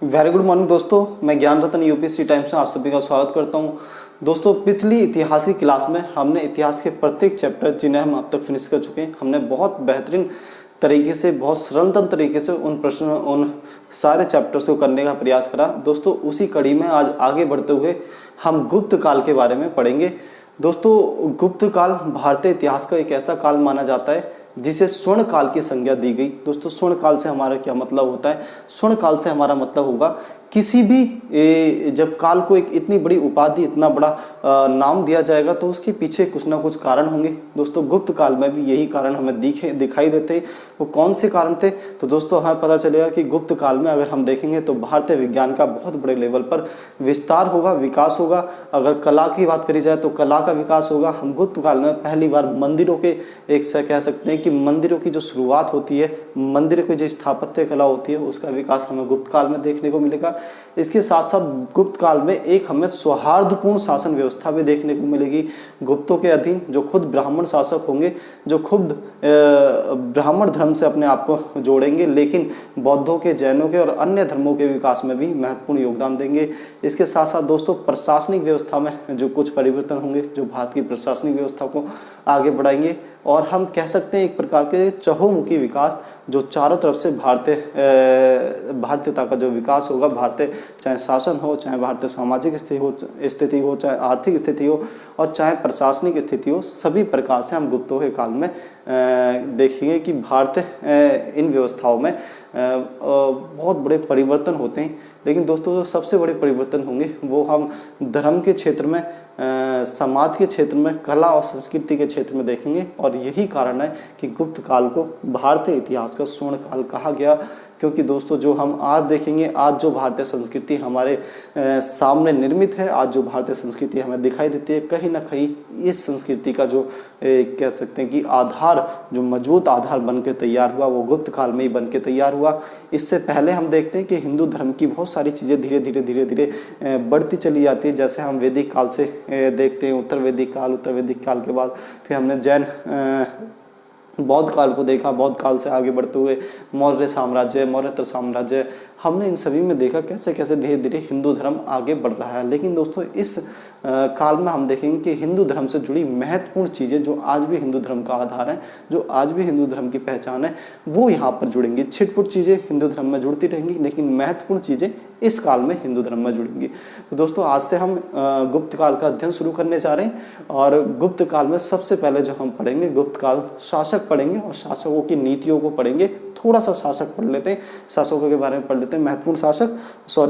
Very good morning दोस्तों, मैं ज्ञान रतन यूपीएससी टाइम्स में आप सभी का स्वागत करता हूं। दोस्तों, पिछली इतिहास की क्लास में हमने इतिहास के प्रत्येक चैप्टर जिन्हें हम अब तक फिनिश कर चुके हैं, हमने बहुत बेहतरीन तरीके से, बहुत सरलतम तरीके से उन सारे चैप्टर्स को करने का प्रयास करा। दोस्तों, उसी कड़ी में आज आगे बढ़ते हुए हम गुप्त काल के बारे में पढ़ेंगे। दोस्तों, गुप्त काल भारतीय इतिहास का एक ऐसा काल माना जाता है जिसे स्वर्ण काल की संज्ञा दी गई। दोस्तों, स्वर्ण काल से हमारा क्या मतलब होता है? स्वर्ण काल से हमारा मतलब होगा किसी भी जब काल को एक इतनी बड़ी उपाधि, इतना बड़ा नाम दिया जाएगा तो उसके पीछे कुछ ना कुछ कारण होंगे। दोस्तों, गुप्त काल में भी यही कारण हमें दिखाई देते हैं। वो कौन से कारण थे? तो दोस्तों, हमें पता चलेगा कि गुप्त काल में अगर हम देखेंगे तो भारतीय विज्ञान का बहुत बड़े लेवल पर विस्तार होगा, विकास होगा। अगर कला की बात करी जाए तो कला का विकास होगा। हम गुप्त काल में पहली बार मंदिरों के एक से कह सकते हैं कि मंदिरों की जो शुरुआत होती है, मंदिरों की जो स्थापत्य कला होती है, उसका विकास हमें गुप्त काल में देखने को मिलेगा। इसके साथ साथ गुप्त काल में एक हमें सौहार्दपूर्ण शासन व्यवस्था भी देखने को मिलेगी। गुप्तों के अधीन जो खुद ब्राह्मण शासक होंगे, जो खुद ब्राह्मण धर्म से अपने आप को जोड़ेंगे, लेकिन बौद्धों के, जैनों के और अन्य धर्मों के विकास में भी महत्वपूर्ण योगदान देंगे। इसके साथ साथ दोस्तों, प्रशासनिक व्यवस्था में जो कुछ परिवर्तन होंगे, जो भारत की प्रशासनिक व्यवस्था को आगे बढ़ाएंगे। और हम कह सकते हैं एक प्रकार के चहुमुखी विकास, जो चारों तरफ से भारतीयता का जो विकास होगा, भारतीय चाहे शासन हो, चाहे भारतीय सामाजिक स्थिति हो, चाहे आर्थिक स्थिति हो और चाहे प्रशासनिक स्थिति हो, सभी प्रकार से हम गुप्तों के काल में देखेंगे कि भारतीय इन व्यवस्थाओं में बहुत बड़े परिवर्तन होते हैं। लेकिन दोस्तों, जो सबसे बड़े परिवर्तन होंगे वो हम धर्म के क्षेत्र में, समाज के क्षेत्र में, कला और संस्कृति के क्षेत्र में देखेंगे। और यही कारण है कि गुप्त काल को भारतीय इतिहास का स्वर्ण काल कहा गया। क्योंकि दोस्तों, जो हम आज देखेंगे, आज जो भारतीय संस्कृति हमारे सामने निर्मित है, आज जो भारतीय संस्कृति हमें दिखाई देती है, कहीं ना कहीं इस संस्कृति का जो कह सकते हैं कि आधार, जो मजबूत आधार बन के तैयार हुआ, वो गुप्त काल में ही बन के तैयार हुआ। इससे पहले हम देखते हैं कि हिंदू धर्म की बहुत सारी चीज़ें धीरे धीरे बढ़ती चली जाती है। जैसे हम वैदिक काल से देखते हैं, उत्तर वैदिक काल के बाद फिर हमने जैन बौद्ध काल को देखा। बौद्ध काल से आगे बढ़ते हुए मौर्य साम्राज्य, मौर्योत्तर साम्राज्य, हमने इन सभी में देखा कैसे कैसे धीरे धीरे हिंदू धर्म आगे बढ़ रहा है। लेकिन दोस्तों, इस काल में हम देखेंगे कि हिंदू धर्म से जुड़ी महत्वपूर्ण चीज़ें, जो आज भी हिंदू धर्म का आधार है, जो आज भी हिंदू धर्म की पहचान है, वो यहाँ पर जुड़ेंगी। छिटपुट चीज़ें हिंदू धर्म में जुड़ती रहेंगी, लेकिन महत्वपूर्ण चीज़ें इस काल में हिंदू धर्म में जुड़ेंगी। तो दोस्तों, आज से हम गुप्त काल का अध्ययन शुरू करने जा रहे हैं। और गुप्त काल में सबसे पहले जो हम पढ़ेंगे, गुप्त काल शासक पढ़ेंगे और शासकों की नीतियों को पढ़ेंगे। थोड़ा सा शासक पढ़ लेते हैं, शासकों के बारे में पढ़ लेते हैं, महत्वपूर्ण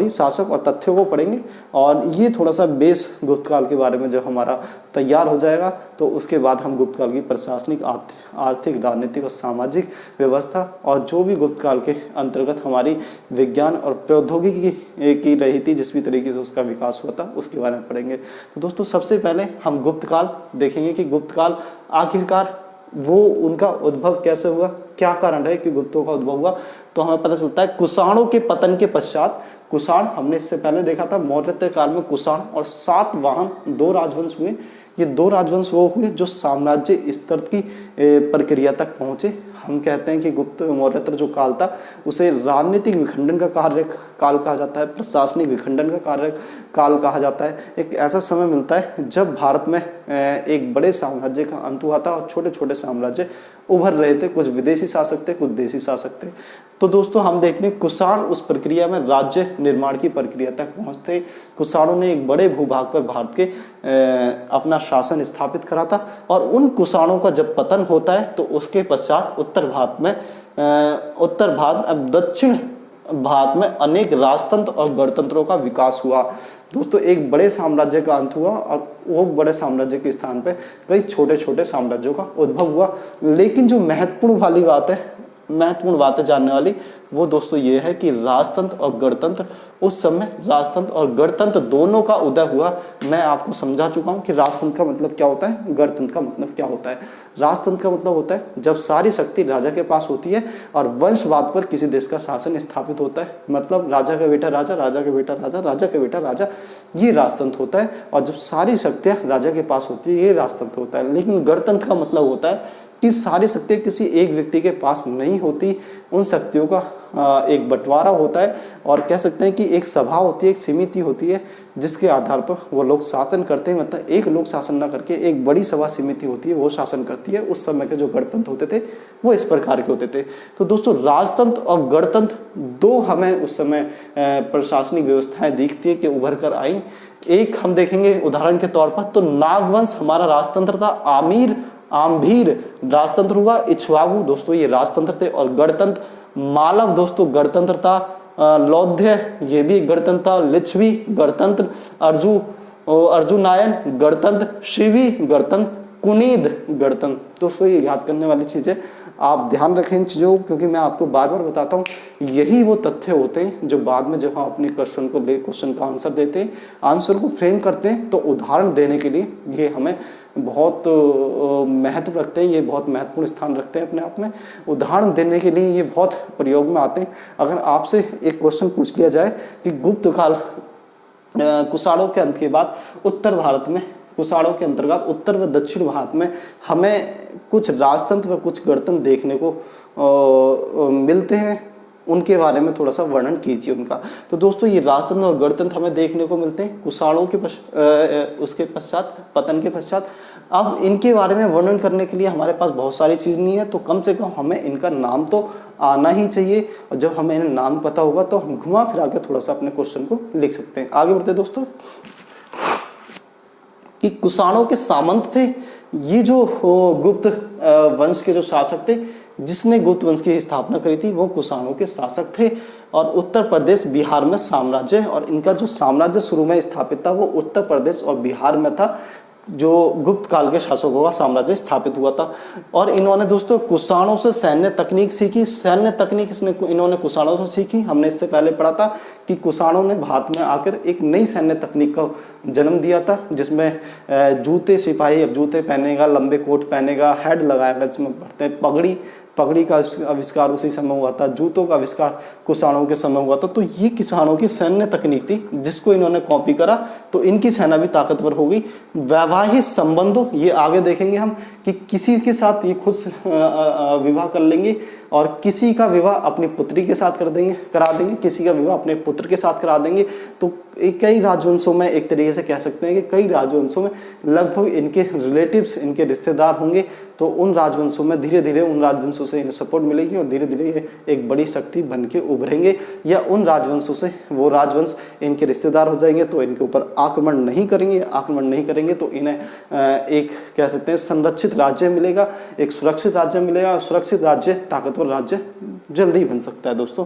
शासक और तथ्यों को पढ़ेंगे। और ये थोड़ा सा बेस गुप्त काल के बारे में जब हमारा तैयार हो जाएगा, तो उसके बाद हम गुप्त काल की प्रशासनिक, आर्थिक, राजनीतिक और सामाजिक व्यवस्था और जो भी गुप्त काल के अंतर्गत हमारी विज्ञान और प्रौद्योगिकी की रही थी, जिस भी तरीके से उसका विकास हुआ था, उसके बारे में पढ़ेंगे। तो दोस्तों, सबसे पहले हम गुप्त काल देखेंगे कि गुप्त काल आखिरकार वो उनका उद्भव कैसे हुआ, क्या कारण रहे कि गुप्तों का उद्भव हुआ। तो हमें पता चलता है कुषाणों के पतन के पश्चात, कुषाण हमने इससे पहले देखा था, मौर्योत्तर काल में कुषाण और सातवाहन, दो राजवंश हुए। ये दो राजवंश वो हुए जो साम्राज्य स्तर की प्रक्रिया तक पहुंचे। हम कहते हैं कि गुप्त मौर्योत्तर जो काल था, उसे राजनीतिक विखंडन का काल कहा जाता है, प्रशासनिक विखंडन का काल कहा जाता है। एक ऐसा समय मिलता है जब भारत में एक बड़े साम्राज्य का अंत हुआ था और छोटे छोटे साम्राज्य उभर रहे थे। कुछ विदेशी शासक थे, कुछ देशी शासक थे। तो दोस्तों, हम देखते हैं कुषाण उस प्रक्रिया में राज्य निर्माण की प्रक्रिया तक पहुंचते। कुषाणों ने एक बड़े भूभाग पर भारत के अपना शासन स्थापित करा था। और उन कुषाणों का जब पतन होता है तो उसके पश्चात उत्तर भारत अब दक्षिण भारत में अनेक राजतंत्र और गणतंत्रों का विकास हुआ। दोस्तों, एक बड़े साम्राज्य का अंत हुआ और वो बड़े साम्राज्य के स्थान पे कई छोटे छोटे साम्राज्यों का उद्भव हुआ। लेकिन जो महत्वपूर्ण बात है जानने वाली, वो दोस्तों ये है कि राजतंत्र और गणतंत्र, उस समय राजतंत्र और गणतंत्र दोनों का उदय हुआ। मैं आपको समझा चुका हूँ कि राजतंत्र का मतलब क्या होता है, गणतंत्र का मतलब क्या होता है। राजतंत्र का मतलब होता है जब सारी शक्ति राजा के पास होती है और वंशवाद पर किसी देश का शासन स्थापित होता है। मतलब राजा का बेटा राजा, राजा का बेटा राजा, राजा का बेटा राजा, ये राजतंत्र होता है। और जब सारी शक्तियाँ राजा के पास होती है, ये राजतंत्र होता है। लेकिन गणतंत्र का मतलब होता है कि सारी शक्तियाँ किसी एक व्यक्ति के पास नहीं होती, उन शक्तियों का एक बंटवारा होता है और कह सकते हैं कि एक सभा होती है, एक समिति होती है जिसके आधार पर वो लोग शासन करते हैं। मतलब एक लोग शासन ना करके एक बड़ी सभा समिति होती है वो शासन करती है। उस समय के जो गणतंत्र होते थे वो इस प्रकार के होते थे। तो दोस्तों राजतंत्र और गणतंत्र दो हमें उस समय प्रशासनिक व्यवस्थाएं दिखती है कि उभर कर आई। एक हम देखेंगे उदाहरण के तौर पर, तो नागवंश हमारा राजतंत्र था, आम्भीर राजतंत्र हुआ, इक्ष्वाकु दोस्तों ये राजतंत्र थे, और गणतंत्र मालव दोस्तों गणतंत्र था, लौध्य ये भी गणतंत्र था, लिच्छवी गणतंत्र, अर्जुनायन गणतंत्र, शिवी गणतंत्र, कुनीद गणतंत्र। दोस्तों ये याद करने वाली चीज है, आप ध्यान रखें इन चीज़ों, क्योंकि मैं आपको बार बार बताता हूँ यही वो तथ्य होते हैं जो बाद में जब हम अपने क्वेश्चन का आंसर देते हैं, आंसर को फ्रेम करते हैं, तो उदाहरण देने के लिए ये हमें बहुत महत्व रखते हैं, ये बहुत महत्वपूर्ण स्थान रखते हैं अपने आप में। उदाहरण देने के लिए ये बहुत प्रयोग में आते हैं। अगर आपसे एक क्वेश्चन पूछ लिया जाए कि गुप्त काल कुषाणों के अंत के बाद उत्तर भारत में, कुषाणों के अंतर्गत उत्तर व दक्षिण भारत में हमें कुछ राजतंत्र व कुछ गणतंत्र देखने को मिलते हैं, उनके बारे में थोड़ा सा वर्णन कीजिए उनका। तो दोस्तों ये राजतंत्र और गणतंत्र हमें देखने को मिलते हैं कुषाणों के उसके पश्चात, पतन के पश्चात। अब इनके बारे में वर्णन करने के लिए हमारे पास बहुत सारी चीज़ नहीं है, तो कम से कम हमें इनका नाम तो आना ही चाहिए, और जब हमें इन्हें नाम पता होगा तो हम घुमा फिरा के थोड़ा सा अपने क्वेश्चन को लिख सकते हैं। आगे बढ़ते दोस्तों, कि कुषाणों के सामंत थे, ये जो गुप्त वंश के जो शासक थे, जिसने गुप्त वंश की स्थापना करी थी वो कुषाणों के शासक थे, और उत्तर प्रदेश बिहार में साम्राज्य, और इनका जो साम्राज्य शुरू में स्थापित था वो उत्तर प्रदेश और बिहार में था, जो गुप्त काल के शासकों का साम्राज्य स्थापित हुआ था। और इन्होंने दोस्तों कुषाणों से सैन्य तकनीक सीखी। सैन्य तकनीक इन्होंने कुषाणों से सीखी। हमने इससे पहले पढ़ा था कि कुषाणों ने भारत में आकर एक नई सैन्य तकनीक का जन्म दिया था, जिसमें जूते, सिपाही अब जूते पहनेगा, लंबे कोट पहनेगा, हेड लगाएगा, जिसमें पढ़ते हैं पगड़ी का आविष्कार उसी समय हुआ था, जूतों का आविष्कार कुषाणों के समय हुआ था। तो ये कुषाणों की सैन्य तकनीक थी जिसको इन्होंने कॉपी करा, तो इनकी सेना भी ताकतवर हो गई। वैवाहिक संबंधों, ये आगे देखेंगे हम कि किसी के साथ ये खुद विवाह कर लेंगे, और किसी का विवाह अपनी पुत्री के साथ करा देंगे, किसी का विवाह अपने पुत्र के साथ करा देंगे। तो कई राजवंशों में एक तरीके से कह सकते हैं कि कई राजवंशों में लगभग इनके रिलेटिव्स, इनके रिश्तेदार होंगे, तो उन राजवंशों में धीरे धीरे उन राजवंशों से इन्हें सपोर्ट मिलेगी, और धीरे धीरे ये एक बड़ी शक्ति बन के उभरेंगे, या उन राजवंशों से वो राजवंश इनके रिश्तेदार हो जाएंगे, तो इनके ऊपर आक्रमण नहीं करेंगे, तो इन्हें एक कह सकते हैं संरक्षित राज्य मिलेगा, एक सुरक्षित राज्य मिलेगा, और सुरक्षित राज्य ताकतवर राज्य जल्दी बन सकता है दोस्तों।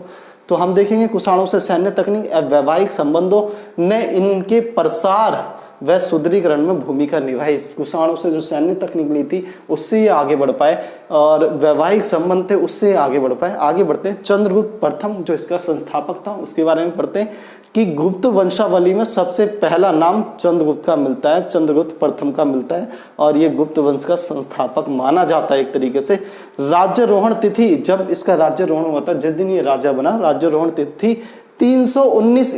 तो हम देखेंगे कुषाणों से सैन्य तकनीक, वैवाहिक संबंधों ने इनके प्रसार व सुदृढ़ीकरण में भूमिका निभाई। कुषाणों से जो सैन्य तकनीक ली थी उससे ये आगे बढ़ पाए, और वैवाहिक संबंध थे उससे आगे बढ़ पाए। आगे बढ़ते हैं, चंद्रगुप्त प्रथम जो इसका संस्थापक था उसके बारे में पढ़ते हैं कि गुप्त वंशावली में सबसे पहला नाम चंद्रगुप्त का मिलता है, चंद्रगुप्त प्रथम का मिलता है, और ये गुप्त वंश का संस्थापक माना जाता है एक तरीके से। राज्यारोहण तिथि, जब इसका राज्यारोहण हुआ था, जिस दिन ये राजा बना, राज्यारोहण तिथि 319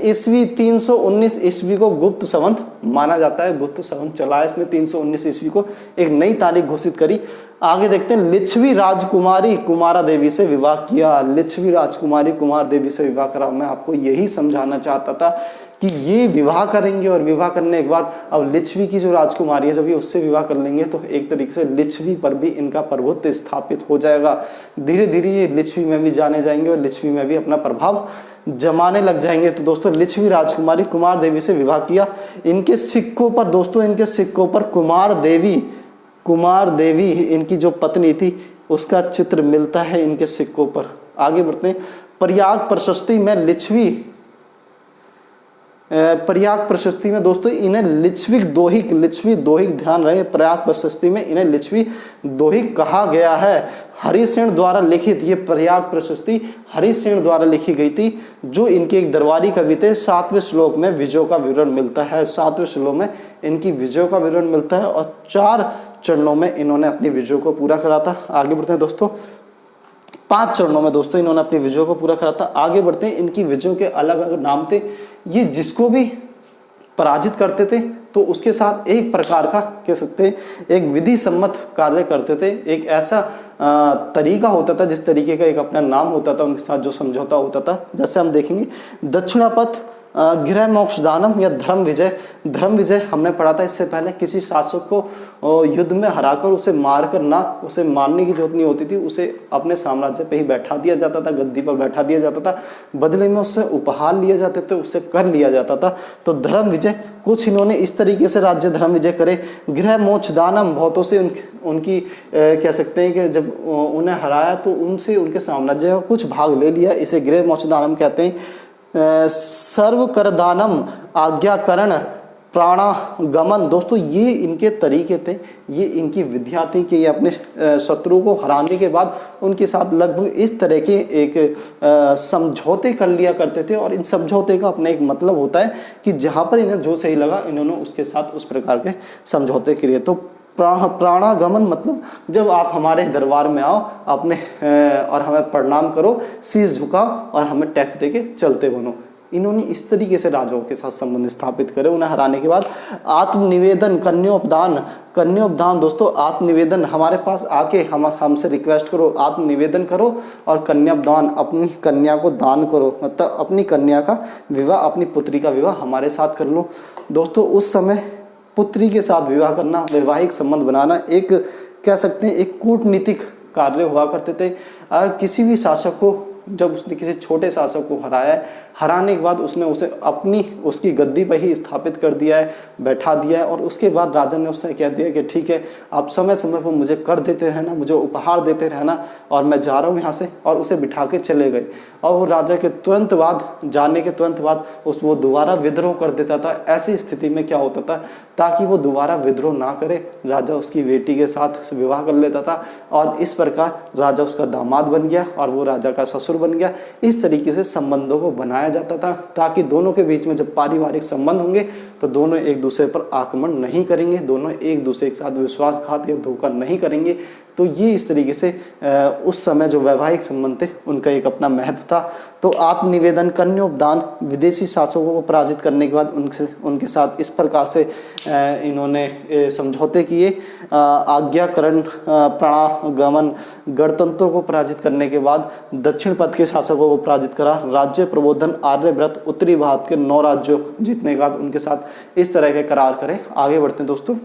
ईस्वी को गुप्त संवत माना जाता है। गुप्त संवत चला इसने 319 ईस्वी को, एक नई तारीख घोषित करी। आगे देखते हैं, लिच्छवी राजकुमारी कुमारा देवी से विवाह किया। लिच्छवी राजकुमारी कुमार देवी से विवाह करा। मैं आपको यही समझाना चाहता था कि ये विवाह करेंगे, और विवाह करने के बाद अब लिच्छवी की जो राजकुमारी है जब ये उससे विवाह कर लेंगे, तो एक तरीके से लिच्छवी पर भी इनका प्रभुत्व स्थापित हो जाएगा। धीरे धीरे ये लिच्छवी में भी जाने जाएंगे, और लिच्छवी में भी अपना प्रभाव जमाने लग जाएंगे। तो दोस्तों लिच्छवी राजकुमारी कुमार देवी से विवाह किया। इनके सिक्कों पर दोस्तों, इनके सिक्कों पर कुमार देवी इनकी जो पत्नी थी उसका चित्र मिलता है इनके सिक्कों पर। आगे बढ़ते हैं, प्रयाग प्रशस्ति में दोस्तों इन्हें लिच्छवी दोहिक ध्यान रहे, प्रयाग प्रशस्ति में इन्हें लिच्छवी दोहिक कहा गया है। हरिसेन द्वारा लिखित, ये प्रयाग प्रशस्ति हरिसेन द्वारा लिखी गई थी, जो इनके एक दरबारी कवि थे। 7वें श्लोक में विजयों का विवरण मिलता है, 7वें श्लोक में इनकी विजयों का विवरण मिलता है, और 4 चरणों में इन्होंने अपनी विजयों को पूरा करा था। आगे बढ़ते हैं दोस्तों, 5 चरणों में दोस्तों इन्होंने अपनी विजयों को पूरा करा था। आगे बढ़ते हैं, इनकी विजयों के अलग अलग नाम थे। ये जिसको भी पराजित करते थे तो उसके साथ एक प्रकार का कह सकते हैं एक विधि सम्मत कार्य करते थे। एक ऐसा तरीका होता था जिस तरीके का एक अपना नाम होता था, उनके साथ जो समझौता होता था। जैसे हम देखेंगे दक्षिणापथ गृह मोक्ष दानम या धर्म विजय। धर्म विजय हमने पढ़ा था इससे पहले, किसी शासक को युद्ध में हराकर उसे मारकर ना उसे मारने की जरूरत नहीं होती थी, उसे अपने साम्राज्य पे ही बैठा दिया जाता था, गद्दी पर बैठा दिया जाता था, बदले में उससे उपहार लिए जाते थे, उससे कर लिया जाता था। तो धर्म विजय कुछ इन्होंने इस तरीके से राज्य धर्म विजय करे। गृह मोक्ष दानम बहुतों से उनकी कह सकते हैं कि जब उन्हें हराया तो उनसे उनके साम्राज्य का कुछ भाग ले लिया, इसे गृह मोक्ष दानम कहते हैं। सर्व करदानम आज्ञाकरण प्राणागमन। दोस्तों ये इनके तरीके थे, ये इनकी विद्या थी कि ये अपने शत्रु को हराने के बाद उनके साथ लगभग इस तरह के एक समझौते कर लिया करते थे। और इन समझौते का अपना एक मतलब होता है कि जहाँ पर इन्हें जो सही लगा इन्होंने उसके साथ उस प्रकार के समझौते किए। तो प्राणागमन मतलब जब आप हमारे दरबार में आओ अपने और हमें प्रणाम करो, शीश झुकाओ और हमें टैक्स देके चलते बनो। इन्होंने इस तरीके से राजाओं के साथ संबंध स्थापित करे उन्हें हराने के बाद। आत्मनिवेदन कन्योपदान। कन्योपदान दोस्तों आत्मनिवेदन, हमारे पास आके हमसे रिक्वेस्ट करो, आत्मनिवेदन करो और कन्यापदान अपनी कन्या को दान करो, मतलब अपनी कन्या का विवाह, अपनी पुत्री का विवाह हमारे साथ कर लो। दोस्तों उस समय पुत्री के साथ विवाह करना, वैवाहिक संबंध बनाना एक कह सकते हैं एक कूटनीतिक कार्य हुआ करते थे। और किसी भी शासक को जब उसने किसी छोटे शासक को हराया है, हराने के बाद उसने उसे अपनी उसकी गद्दी पर ही स्थापित कर दिया है, बैठा दिया है। और उसके बाद राजा ने उससे कह दिया कि ठीक है आप समय समय पर मुझे कर देते रहना, मुझे उपहार देते रहना और मैं जा रहा हूँ यहाँ से, और उसे बिठा के चले गए। और वो राजा के तुरंत बाद, जाने के तुरंत बाद वो दोबारा विद्रोह कर देता था। ऐसी स्थिति में क्या होता था, ताकि वो दोबारा विद्रोह ना करे, राजा उसकी बेटी के साथ विवाह कर लेता था और इस प्रकार राजा उसका दामाद बन गया और वो राजा का ससुर बन गया। इस तरीके से संबंधों को बनाया जाता था ताकि दोनों के बीच में जब पारिवारिक संबंध होंगे तो दोनों एक दूसरे पर आक्रमण नहीं करेंगे, दोनों एक दूसरे के साथ विश्वासघात या धोखा नहीं करेंगे। तो ये इस तरीके से उस समय जो वैवाहिक संबंध थे उनका एक अपना महत्व था। तो आत्मनिवेदन कन्योपदान, विदेशी शासकों को पराजित करने के बाद उनके साथ इस प्रकार से इन्होंने समझौते किए। आज्ञाकरण प्राणागमन, गणतंत्रों को पराजित करने के बाद दक्षिण पथ के शासकों को पराजित करा। राज्य प्रबोधन, आर्यव्रत, उत्तरी भारत के 9 राज्यों जीतने के बाद उनके साथ इस तरह के करार करें। आगे बढ़ते हैं दोस्तों,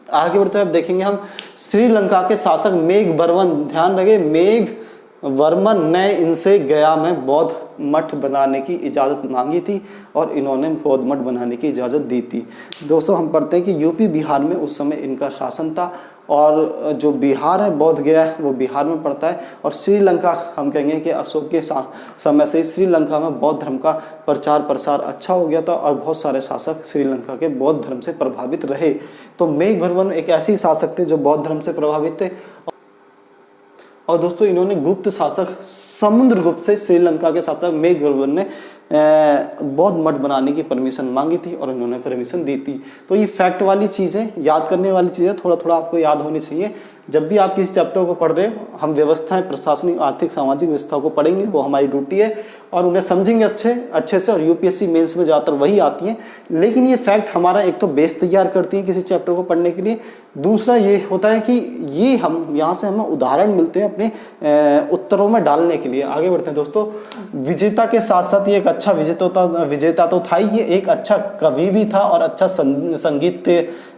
आगे बढ़ते हुए अब देखेंगे हम श्रीलंका के शासक मेघवर्मन। ध्यान रखें मेघवर्मन ने इनसे गया में बौद्ध मठ बनाने की इजाज़त मांगी थी और इन्होंने बौद्ध मठ बनाने की इजाज़त दी थी। दोस्तों हम पढ़ते हैं कि यूपी बिहार में उस समय इनका शासन था और जो बिहार है बौद्ध गया है वो बिहार में पड़ता है। और श्रीलंका हम कहेंगे कि अशोक के समय से श्रीलंका में बौद्ध धर्म का प्रचार प्रसार अच्छा हो गया था और बहुत सारे शासक श्रीलंका के बौद्ध धर्म से प्रभावित रहे। तो मेघवर्मन एक ऐसे शासक थे जो बौद्ध धर्म से प्रभावित थे। और दोस्तों इन्होंने गुप्त शासक समुद्रगुप्त से श्रीलंका के शासक मेघवर्मन ने बौद्ध मठ बनाने की परमिशन मांगी थी और इन्होंने परमिशन दी थी। तो ये फैक्ट वाली चीज़ें, याद करने वाली चीज़ें थोड़ा थोड़ा आपको याद होनी चाहिए। जब भी आप किसी चैप्टर को पढ़ रहे हो, हम व्यवस्थाएं, प्रशासनिक, आर्थिक, सामाजिक व्यवस्था को पढ़ेंगे, वो हमारी ड्यूटी है और उन्हें समझेंगे अच्छे से। और यूपीएससी मेंस में ज़्यादातर वही आती हैं। लेकिन ये फैक्ट हमारा एक तो बेस तैयार करती है किसी चैप्टर को पढ़ने के लिए, दूसरा ये होता है कि ये हम यहाँ से हमें उदाहरण मिलते हैं अपने उत्तरों में डालने के लिए। आगे बढ़ते हैं दोस्तों, विजेता के साथ साथ ये एक अच्छा विजेता तो था ही, ये एक अच्छा कवि भी था और अच्छा संगीत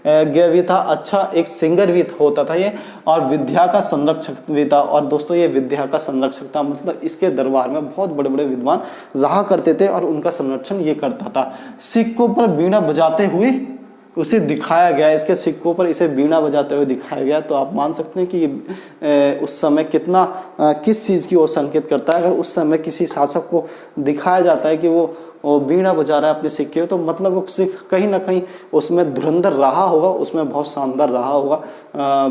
भी था, अच्छा एक सिंगर भी होता था ये, और विद्या का संरक्षक भी था। और दोस्तों ये विद्या का संरक्षक था, मतलब इसके दरबार में बहुत बड़े बड़े विद्वान रहा करते थे और उनका संरक्षण ये करता था। सिक्कों पर बीड़ा बजाते हुए उसे दिखाया गया, इसके सिक्कों पर इसे बीड़ा बजाते हुए दिखाया गया। तो आप मान सकते हैं कि उस समय कितना किस चीज़ की ओर संकेत करता है। अगर उस समय किसी शासक को दिखाया जाता है कि वो बीड़ा बजा रहा है अपने सिक्के, तो मतलब वो कहीं ना कहीं उसमें धुरंधर रहा होगा, उसमें बहुत शानदार रहा होगा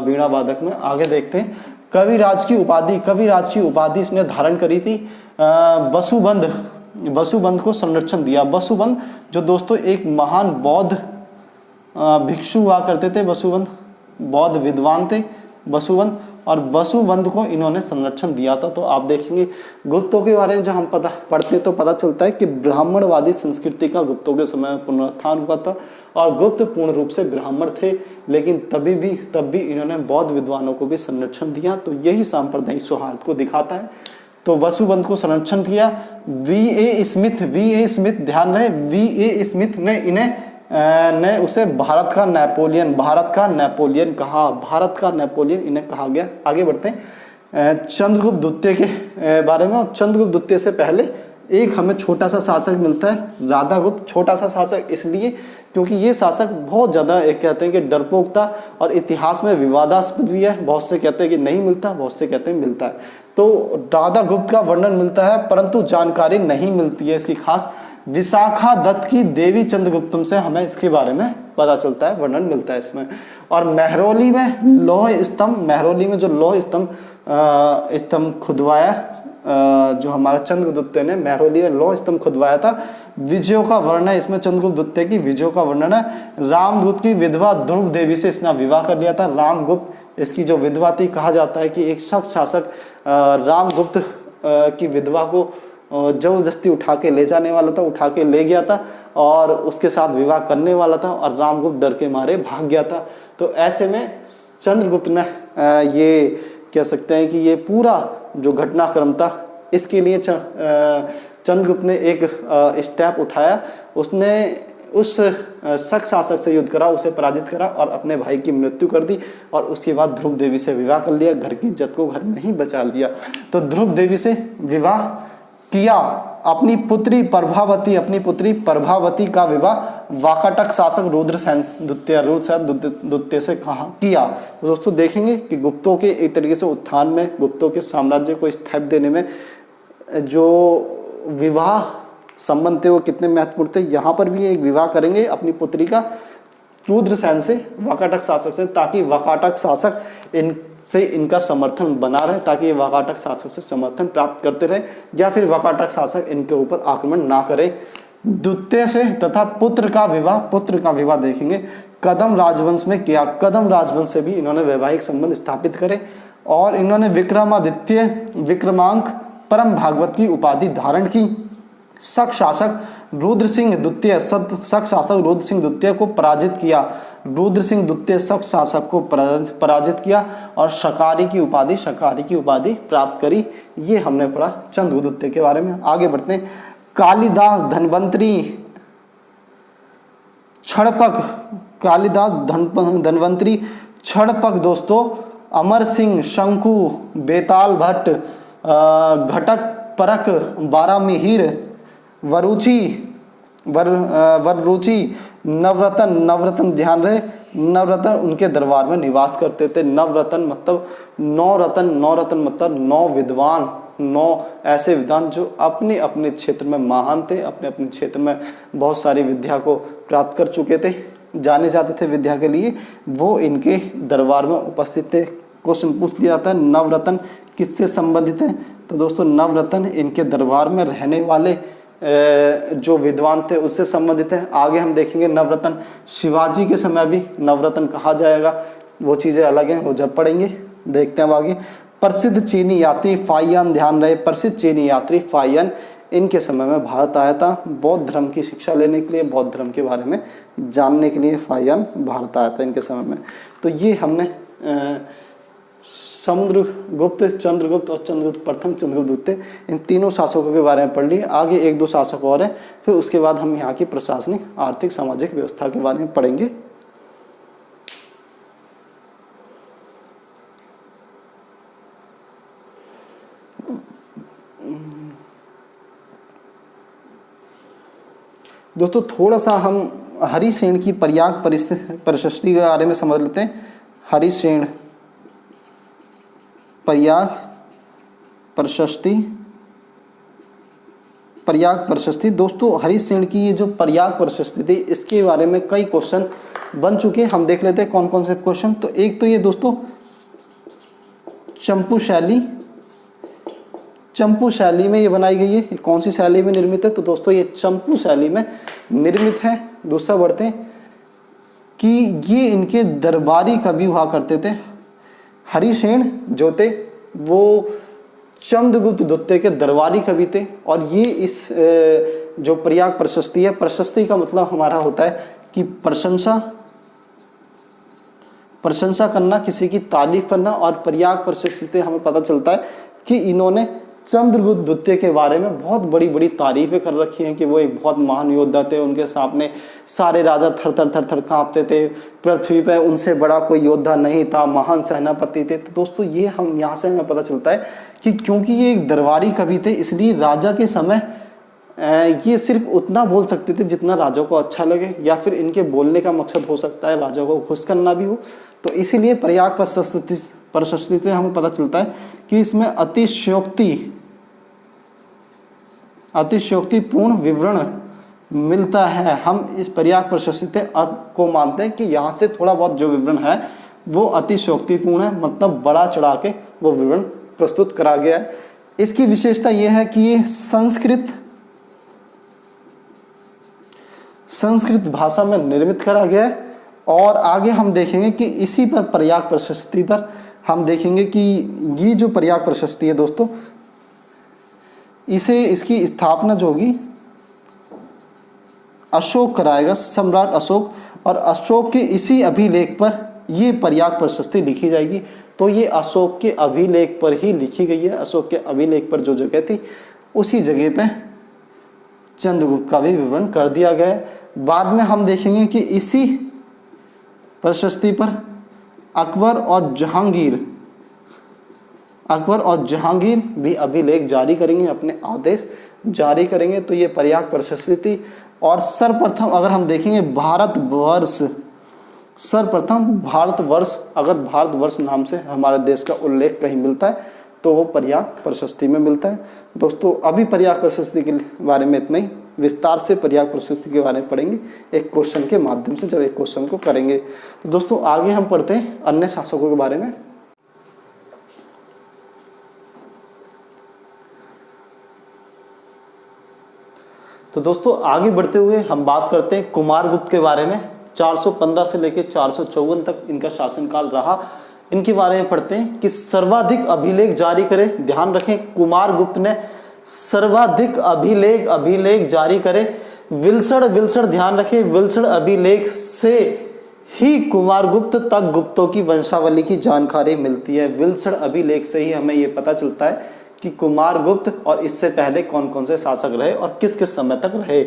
बीड़ा वादक में। आगे देखते हैं, कविराज की उपाधि इसने धारण करी थी। वसुबंध को संरक्षण दिया। वसुबंध जो दोस्तों एक महान बौद्ध भिक्षु हुआ करते थे, वसुबंध बौद्ध विद्वान थे वसुबंध, और वसुबंध को इन्होंने संरक्षण दिया था। तो आप देखेंगे गुप्तों के बारे में जब हम पढ़ते तो पता चलता है कि ब्राह्मणवादी संस्कृति का गुप्तों के समय में पुनरुत्थान हुआ था और गुप्त पूर्ण रूप से ब्राह्मण थे, लेकिन तब भी इन्होंने बौद्ध विद्वानों को भी संरक्षण दिया। तो यही सांप्रदायिक सौहार्द को दिखाता है। तो वसुबंध को संरक्षण किया। वी ए स्मिथ ध्यान रहे, वी.ए. स्मिथ ने ने उसे भारत का नेपोलियन इन्हें कहा गया। आगे बढ़ते हैं चंद्रगुप्त द्वितीय के बारे में। और चंद्रगुप्त द्वितीय से पहले एक हमें छोटा सा शासक मिलता है, राधागुप्त। छोटा सा शासक इसलिए क्योंकि ये शासक बहुत ज़्यादा एक कहते हैं कि डरपोक था और इतिहास में विवादास्पद भी है। बहुत से कहते हैं कि नहीं मिलता, बहुत से कहते हैं मिलता है। तो राधागुप्त का वर्णन मिलता है परंतु जानकारी नहीं मिलती है इसकी खास। विशाखा दत्त की देवी चंद्रगुप्तम से हमें इसके बारे में पता चलता है, वर्णन मिलता है इसमें। और महरौली में लौह स्तंभ खुदवाया, जो हमारा चंद्रगुप्त ने महरौली में लौह स्तंभ खुदवाया था। विजयों का वर्णन है इसमें, चंद्रगुप्त द्वितीय की विजयों का वर्णन है। रामगुप्त की विधवा ध्रुव देवी से इसने विवाह कर लिया था। रामगुप्त इसकी जो विधवा थी, कहा जाता है कि एक सख्त शासक रामगुप्त की विधवा को जबरदस्ती उठा के ले जाने वाला था, उठा के ले गया था और उसके साथ विवाह करने वाला था और रामगुप्त डर के मारे भाग गया था। तो ऐसे में चंद्रगुप्त ने ये कह सकते हैं कि ये पूरा जो घटनाक्रम था इसके लिए चंद्रगुप्त ने एक स्टेप उठाया। उसने उस शक शासक से युद्ध करा, उसे पराजित करा और अपने भाई की मृत्यु कर दी और उसके बाद ध्रुव देवी से विवाह कर लिया। घर की इज्जत को घर में ही बचा लिया। तो ध्रुव देवी से विवाह किया। अपनी पुत्री प्रभावती का विवाह वाकाटक शासक रुद्रसेन द्वितीय से किया। तो दोस्तों देखेंगे कि गुप्तों के एक तरीके से उत्थान में, गुप्तों के साम्राज्य को स्थापित देने में जो विवाह संबंध थे वो कितने महत्वपूर्ण थे। यहाँ पर भी एक विवाह करेंगे अपनी पुत्री का रुद्रसेन से, वाकाटक शासक से, ताकि वाकाटक शासक इनसे इनका समर्थन बना रहे, ताकि ये वाकाटक शासक से समर्थन प्राप्त करते रहे या फिर वाकाटक शासक इनके ऊपर आक्रमण ना करे। द्वितीय से तथा पुत्र का विवाह देखेंगे कदम राजवंश में किया। कदम राजवंश से भी इन्होंने वैवाहिक संबंध स्थापित करे और इन्होंने विक्रमांक परम भागवत की उपाधि धारण की। शक शासक रुद्र सिंह द्वितीय को पराजित किया। रुद्र सिंह द्वितीय शक शासक को पराजित किया और शकारी की उपाधि प्राप्त करी। ये हमने पढ़ा चंद्रगुप्त द्वितीय के बारे में। आगे बढ़ते हैं। कालिदास धनवंतरी क्षणपक दोस्तों, अमर सिंह, शंकु, बेताल भट्ट, घटक परक, बारामिहिर, वररुचि, नवरत्न ध्यान रहे, नवरत्न उनके दरबार में निवास करते थे। नवरत्न मतलब नौ रत्न मतलब 9 विद्वान, 9 ऐसे विद्वान जो अपने अपने क्षेत्र में महान थे, अपने अपने क्षेत्र में बहुत सारी विद्या को प्राप्त कर चुके थे, जाने जाते थे विद्या के लिए, वो इनके दरबार में उपस्थित थे। क्वेश्चन पूछ लिया जाता है नवरत्न किससे संबंधित है। तो दोस्तों नवरत्न इनके दरबार में रहने वाले जो विद्वान थे उससे संबंधित है। आगे हम देखेंगे नवरत्न शिवाजी के समय भी नवरत्न कहा जाएगा, वो चीज़ें अलग हैं, वो जब पढ़ेंगे। देखते हैं आगे। प्रसिद्ध चीनी यात्री फाहियान, ध्यान रहे, प्रसिद्ध चीनी यात्री फाहियान इनके समय में भारत आया था बौद्ध धर्म की शिक्षा लेने के लिए, बौद्ध धर्म के बारे में जानने के लिए फाहियान भारत आया था इनके समय में। तो ये हमने समुद्रगुप्त, चंद्रगुप्त और चंद्रगुप्त प्रथम, चंद्रगुप्त द्वितीय, इन तीनों शासकों के बारे में पढ़ लिए। आगे 1-2 शासक और हैं, फिर उसके बाद हम यहाँ की प्रशासनिक, आर्थिक, सामाजिक व्यवस्था के बारे में पढ़ेंगे। दोस्तों थोड़ा सा हम हरिसेन की पर्याग प्रशस्ति के बारे में समझ लेते हैं। हरिसेन पर्याग प्रशस्ति दोस्तों, हरिसेन की ये जो पर्याग प्रशस्ति थी इसके बारे में कई क्वेश्चन बन चुके हैं। हम देख लेते हैं कौन कौन से क्वेश्चन। तो एक तो ये दोस्तों चंपू शैली में ये बनाई गई है। कौन सी शैली में निर्मित है? तो दोस्तों ये चंपू शैली में निर्मित है। दूसरा बढ़ते हैं कि ये इनके दरबारी कवि हुआ करते थे। हरिसेन जो थे वो चंद्रगुप्त द्वितीय के दरबारी कवि थे। और ये इस जो प्रयाग प्रशस्ति है, प्रशस्ति का मतलब हमारा होता है कि प्रशंसा करना, किसी की तारीफ करना। और प्रयाग प्रशस्ति से हमें पता चलता है कि इन्होंने चंद्रगुप्त द्वितीय के बारे में बहुत बड़ी बड़ी तारीफें कर रखी हैं कि वो एक बहुत महान योद्धा थे, उनके सामने सारे राजा थर थर थर कांपते थे, पृथ्वी पे उनसे बड़ा कोई योद्धा नहीं था, महान सेनापति थे। तो दोस्तों ये हम यहाँ से हमें पता चलता है कि क्योंकि ये एक दरबारी कवि थे, इसलिए राजा के समय ये सिर्फ उतना बोल सकते थे जितना राजा को अच्छा लगे, या फिर इनके बोलने का मकसद हो सकता है राजा को खुश करना भी हो। तो इसीलिए प्रयाग प्रशस्ति से हमें पता चलता है कि इसमें अतिशयोक्तिपूर्ण विवरण मिलता है। हम इस प्रयाग प्रशस्ति को मानते हैं कि यहाँ से थोड़ा बहुत जो विवरण है वो अतिशयोक्तिपूर्ण है, मतलब बड़ा चढ़ा के वो विवरण प्रस्तुत करा गया है। इसकी विशेषता यह है कि ये संस्कृत भाषा में निर्मित करा गया है। और आगे हम देखेंगे कि इसी पर प्रयाग प्रशस्ति पर हम देखेंगे कि ये जो प्रयाग प्रशस्ति है दोस्तों, इसकी स्थापना जो होगी अशोक कराएगा, सम्राट अशोक। और अशोक के इसी अभिलेख पर ये प्रयाग प्रशस्ति लिखी जाएगी। तो ये अशोक के अभिलेख पर ही लिखी गई है। अशोक के अभिलेख पर जो जगह थी उसी जगह पे चंद्रगुप्त का भी विवरण कर दिया गया है। बाद में हम देखेंगे कि इसी प्रशस्ति पर अकबर और जहांगीर भी अभिलेख जारी करेंगे, अपने आदेश जारी करेंगे। तो ये प्रयाग प्रशस्ति थी। और सर्वप्रथम अगर हम देखेंगे भारतवर्ष, अगर भारतवर्ष नाम से हमारे देश का उल्लेख कहीं मिलता है तो वो प्रयाग प्रशस्ति में मिलता है। दोस्तों अभी प्रयाग प्रशस्ति के बारे में इतना ही, विस्तार से प्रयाग प्रशस्ति के बारे में पढ़ेंगे एक क्वेश्चन के माध्यम से, जब एक क्वेश्चन को करेंगे। तो दोस्तों आगे हम पढ़ते हैं अन्य शासकों के बारे में। तो दोस्तों आगे बढ़ते हुए हम बात करते हैं कुमारगुप्त के बारे में। 415 से लेकर 454 तक इनका शासनकाल रहा। इनके बारे में पढ़ते हैं कि सर्वाधिक अभिलेख जारी करे। ध्यान रखें, कुमारगुप्त ने सर्वाधिक अभिलेख जारी करे। विल्सण ध्यान रखें, विल्सण अभिलेख से ही कुमारगुप्त तक गुप्तों की वंशावली की जानकारी मिलती है। विल्सण अभिलेख से ही हमें ये पता चलता है कि कुमारगुप्त और इससे पहले कौन कौन से शासक रहे और किस किस समय तक रहे।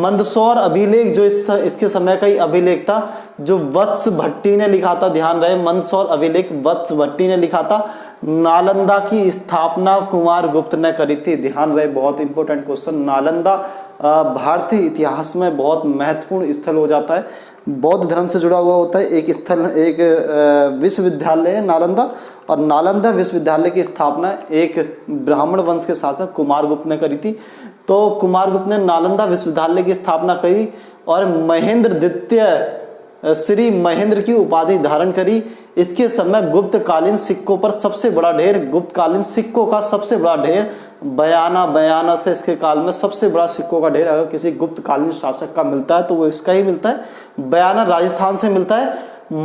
मंदसौर अभिलेख जो इसके समय का ही अभिलेख था, जो वत्स भट्टी ने लिखा था। ध्यान रहे, मंदसौर अभिलेख वत्स भट्टी ने लिखा था। नालंदा की स्थापना कुमारगुप्त ने करी थी। ध्यान रहे, बहुत इंपॉर्टेंट क्वेश्चन। नालंदा भारतीय इतिहास में बहुत महत्वपूर्ण स्थल हो जाता है, बौद्ध धर्म से जुड़ा हुआ होता है। एक विश्वविद्यालय है नालंदा, और नालंदा विश्वविद्यालय की स्थापना एक ब्राह्मण वंश के शासक कुमारगुप्त ने करी थी। तो कुमारगुप्त ने नालंदा विश्वविद्यालय की स्थापना करी और महेंद्र द्वितीय श्री महेंद्र की उपाधि धारण करी। इसके समय गुप्तकालीन सिक्कों पर सबसे बड़ा ढेर, गुप्तकालीन सिक्कों का सबसे बड़ा ढेर बयाना से इसके काल में सबसे बड़ा सिक्कों का ढेर अगर किसी गुप्तकालीन शासक का मिलता है तो वो इसका ही मिलता है। बयाना राजस्थान से मिलता है।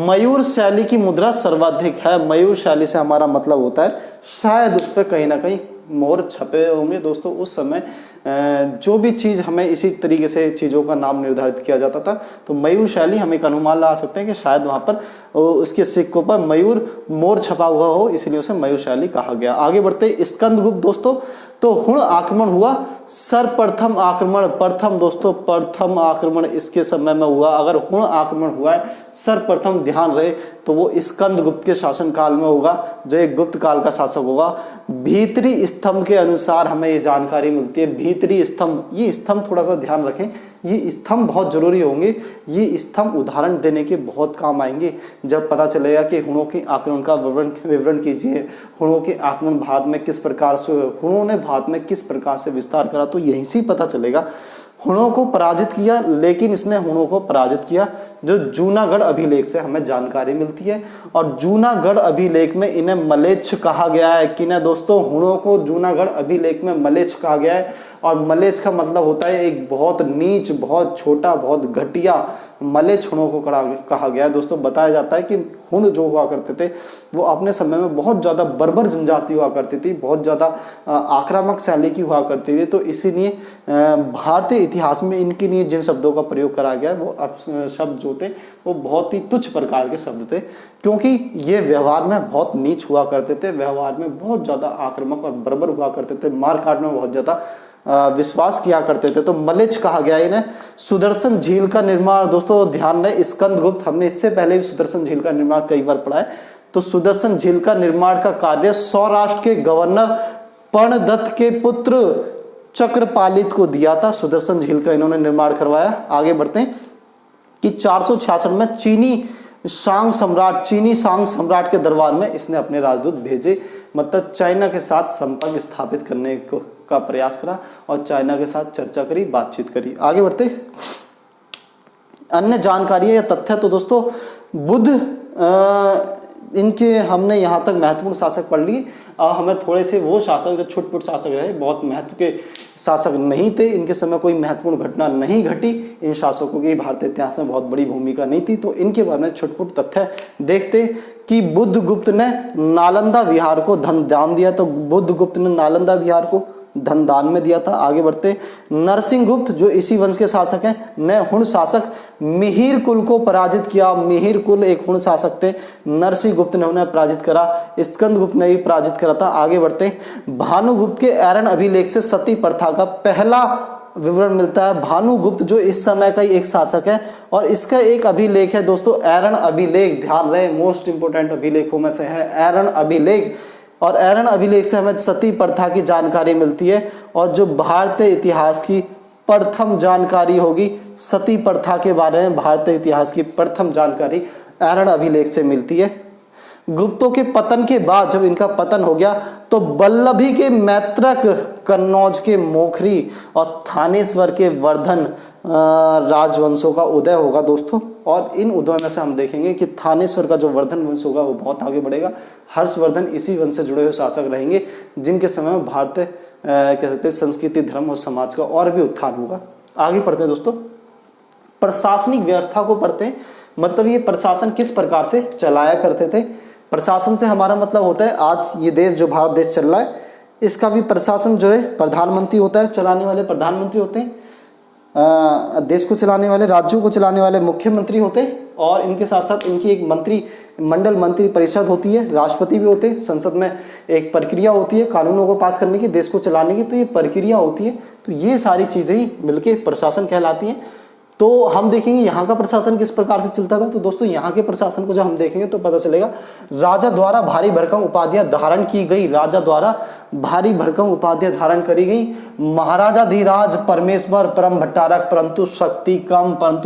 मयूर शैली की मुद्रा सर्वाधिक है। मयूर शैली से हमारा मतलब होता है शायद उस पर कहीं ना कहीं मोर छपे होंगे। दोस्तों उस समय जो भी चीज़ हमें इसी तरीके से चीज़ों का नाम निर्धारित किया जाता था। तो मयूर शैली हम एक अनुमान लगा सकते हैं कि शायद वहाँ पर उसके सिक्कों पर मोर छपा हुआ हो, इसलिए उसे मयूर शैली कहा गया। आगे बढ़ते स्कंदगुप्त दोस्तों, तो हुण आक्रमण हुआ। सर्वप्रथम आक्रमण, प्रथम आक्रमण इसके समय में हुआ। अगर हुण आक्रमण हुआ है सर्वप्रथम, ध्यान रहे, तो वो स्कंदगुप्त के शासन काल में होगा, जो एक गुप्त काल का शासक होगा। भीतरी स्तंभ के अनुसार हमें ये जानकारी मिलती है। भीतरी स्तंभ, ये स्तंभ थोड़ा सा ध्यान रखें, ये स्तंभ बहुत जरूरी होंगे। ये स्तंभ उदाहरण देने के बहुत काम आएंगे जब पता चलेगा कि हुणों के आक्रमण का विवरण कीजिए। हुणों के आक्रमण भारत में किस प्रकार से, हुणों ने भारत में किस प्रकार से विस्तार करा, तो यहीं से पता चलेगा। हुणों को पराजित किया, लेकिन इसने हुणों को पराजित किया जो जूनागढ़ अभिलेख से हमें जानकारी मिलती है। और जूनागढ़ अभिलेख में इन्हें मलेच्छ कहा गया है। किन्हें दोस्तों? हुणों को जूनागढ़ अभिलेख में मलेच्छ कहा गया है। और मलेच्छ का मतलब होता है एक बहुत नीच, बहुत छोटा, बहुत घटिया मलेच्छ हुणों को कहा गया है। दोस्तों बताया जाता है कि हुण जो हुआ करते थे वो अपने समय में बहुत ज़्यादा बर्बर जनजाति हुआ करती थी, बहुत ज़्यादा आक्रामक शैली की हुआ करती थी। तो इसीलिए भारतीय इतिहास में इनके लिए जिन शब्दों का प्रयोग करा गया वो शब्द जो थे वो बहुत ही तुच्छ प्रकार के शब्द थे, क्योंकि ये व्यवहार में बहुत नीच हुआ करते थे, व्यवहार में बहुत ज़्यादा आक्रामक और बर्बर हुआ करते थे, मार काट में बहुत ज़्यादा विश्वास किया करते थे। तो मलेच्छ कहा गया इन्हें। सुदर्शन झील का निर्माण, दोस्तों ध्यान रहे, स्कंदगुप्त, हमने इससे पहले भी सुदर्शन झील का निर्माण कई बार पढ़ा है। तो सुदर्शन झील का निर्माण का कार्य सौराष्ट्र के गवर्नर पर्णदत्त के पुत्र चक्रपालित को दिया था। सुदर्शन झील का इन्होंने निर्माण करवाया। आगे बढ़ते हैं कि 466 में चीनी सांग सम्राट के दरबार में इसने अपने राजदूत भेजे, मतलब चाइना के साथ संपर्क स्थापित करने का प्रयास करा और चाइना के साथ चर्चा करी, बातचीत करी। आगे बढ़ते अन्य जानकारी या तथ्य। तो दोस्तों बुद्ध इनके हमने यहाँ तक महत्वपूर्ण शासक पढ़ लिए। हमें थोड़े से वो शासक जो छुटपुट शासक रहे, बहुत महत्व के शासक नहीं थे, इनके समय कोई महत्वपूर्ण घटना नहीं घटी, इन शासकों की भारतीय इतिहास में बहुत बड़ी भूमिका नहीं थी। तो इनके बारे में छुटपुट तथ्य देखते कि बुद्धगुप्त ने नालंदा विहार को धन दान दिया। तो बुद्धगुप्त ने नालंदा विहार को धन दान में दिया था। आगे बढ़ते नरसिंह गुप्त जो इसी वंश के शासक हैं ने हुण शासक मिहिर कुल को पराजित किया। मिहिर कुल एक हुण शासक थे, नरसिंह गुप्त ने उन्हें पराजित करा, स्कंदगुप्त ने भी पराजित करा था। आगे बढ़ते भानुगुप्त के ऐरन अभिलेख से सती प्रथा का पहला विवरण मिलता है। भानुगुप्त जो इस समय का ही एक शासक है और इसका एक अभिलेख है दोस्तों ऐरन अभिलेख, ध्यान रहे मोस्ट इंपोर्टेंट अभिलेखों में से है ऐरन अभिलेख। और ऐरन अभिलेख से हमें सती प्रथा की जानकारी मिलती है और जो भारतीय इतिहास की प्रथम जानकारी होगी सती प्रथा के बारे में, भारतीय इतिहास की प्रथम जानकारी ऐरन अभिलेख से मिलती है। गुप्तों के पतन के बाद जब इनका पतन हो गया तो वल्लभी के मैत्रक, कन्नौज के मोखरी और थानेश्वर के वर्धन राजवंशों का उदय होगा दोस्तों। और इन उदय में से हम देखेंगे कि थानेश्वर का जो वर्धन वंश होगा वो बहुत आगे बढ़ेगा। हर्षवर्धन इसी वंश से जुड़े हुए शासक रहेंगे जिनके समय में भारतीय कह सकते हैं संस्कृति, धर्म और समाज का और भी उत्थान होगा। आगे पढ़ते हैं दोस्तों, प्रशासनिक व्यवस्था को पढ़ते हैं, मतलब ये प्रशासन किस प्रकार से चलाया करते थे। प्रशासन से हमारा मतलब होता है आज ये देश जो भारत देश चल रहा है इसका भी प्रशासन जो है प्रधानमंत्री होता है, चलाने वाले प्रधानमंत्री होते हैं, देश को चलाने वाले, राज्यों को चलाने वाले मुख्यमंत्री होते हैं और इनके साथ साथ इनकी एक मंत्री परिषद होती है, राष्ट्रपति भी होते हैं, संसद में एक प्रक्रिया होती है कानूनों को पास करने की, देश को चलाने की, तो ये प्रक्रिया होती है। तो ये सारी चीज़ें ही मिलके प्रशासन कहलाती हैं। तो हम देखेंगे यहाँ का प्रशासन किस प्रकार से चलता था। तो दोस्तों यहाँ के प्रशासन को जब हम देखेंगे तो पता चलेगा राजा द्वारा भारी भरकम उपाधियां धारण की गई, राजा द्वारा भारी भरकम उपाधियां धारण करी गई। महाराजा धीराज परमेश्वर परम भट्टारक, परंतु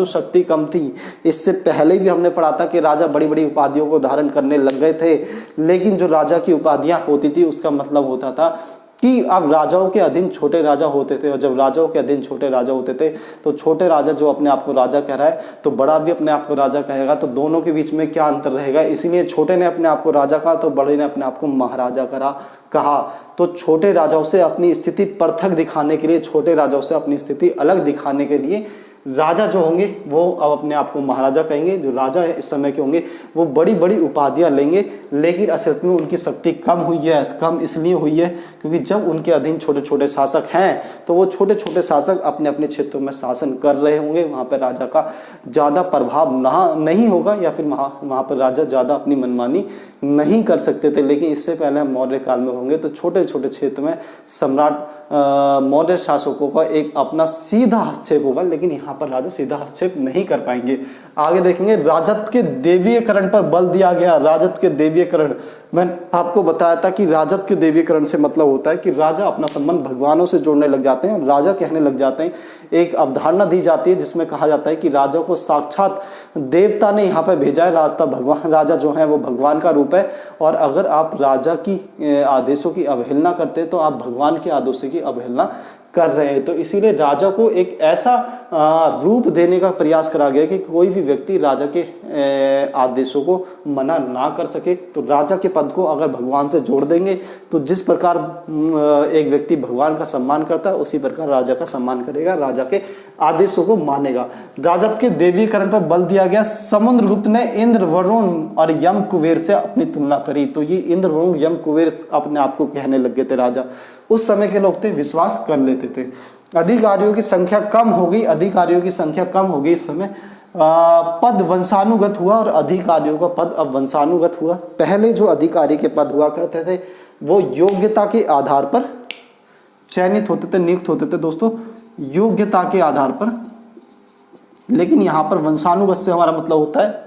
शक्ति कम थी। इससे पहले भी हमने पढ़ा था कि राजा बड़ी बड़ी उपाधियों को धारण करने लग गए थे, लेकिन जो राजा की उपाधियां होती थी उसका मतलब होता था कि अब राजाओं के अधीन छोटे राजा होते थे और जब राजाओं के अधीन छोटे राजा होते थे तो छोटे राजा जो अपने आप को राजा कह रहा है तो बड़ा भी अपने आप को राजा कहेगा, तो दोनों के बीच में क्या अंतर रहेगा। इसीलिए छोटे ने अपने आप को राजा कहा तो बड़े ने अपने आप को महाराजा कहा। तो छोटे राजाओं से अपनी स्थिति पृथक दिखाने के लिए, छोटे राजाओं से अपनी स्थिति अलग दिखाने के लिए राजा जो होंगे वो अब अपने आप को महाराजा कहेंगे। जो राजा है इस समय के होंगे वो बड़ी बड़ी उपाधियां लेंगे, लेकिन असल में उनकी शक्ति कम हुई है। कम इसलिए हुई है क्योंकि जब उनके अधीन छोटे छोटे शासक हैं तो वो छोटे छोटे शासक अपने अपने क्षेत्रों में शासन कर रहे होंगे, वहाँ पर राजा का ज़्यादा प्रभाव नहीं होगा या फिर वहाँ पर राजा ज़्यादा अपनी मनमानी नहीं कर सकते थे। लेकिन इससे पहले हम मौर्य काल में होंगे तो छोटे छोटे क्षेत्र में सम्राट मौर्य शासकों का एक अपना सीधा हस्तक्षेप होगा, लेकिन यहाँ पर राजा सीधा हस्तक्षेप नहीं कर पाएंगे। आगे देखेंगे राजत्व के देवीयकरण पर बल दिया गया। राजत्व के देवीयकरण, मैंने आपको बताया था कि राजत्व के देवीयकरण से मतलब होता है कि राजा अपना संबंध भगवानों से जोड़ने लग जाते हैं और राजा कहने लग जाते हैं। एक अवधारणा दी जाती है जिसमें कहा जाता है कि राजा को साक्षात देवता ने यहाँ पर भेजा है। राजा जो है वो भगवान का रूप है और अगर आप राजा की आदेशों की अवहेलना करते हैं तो आप भगवान के आदेशों की अवहेलना कर रहे हैं। तो इसीलिए राजा को एक ऐसा रूप देने का प्रयास करा गया कि कोई भी व्यक्ति राजा के आदेशों को मना ना कर सके। तो राजा के पद को अगर भगवान से जोड़ देंगे तो जिस प्रकार एक व्यक्ति भगवान का सम्मान करता है उसी प्रकार राजा का सम्मान करेगा, राजा के आदेशों को मानेगा। राजत्व के देवीकरण पर बल दिया गया। समुद्रगुप्त ने इंद्र, वरुण और यम, कुबेर से अपनी तुलना करी। तो ये इंद्र, वरुण, यम, कुबेर अपने आप को कहने लग गए थे राजा। उस समय के लोग थे, विश्वास कर लेते थे। अधिकारियों की संख्या कम हो गई, अधिकारियों की संख्या कम हो गई इस समय। पद वंशानुगत हुआ और अधिकारियों का पद अब वंशानुगत हुआ। पहले जो अधिकारी के पद हुआ करते थे वो योग्यता के आधार पर चयनित होते थे, नियुक्त होते थे दोस्तों, योग्यता के आधार पर। लेकिन यहाँ पर वंशानुगत से हमारा मतलब होता है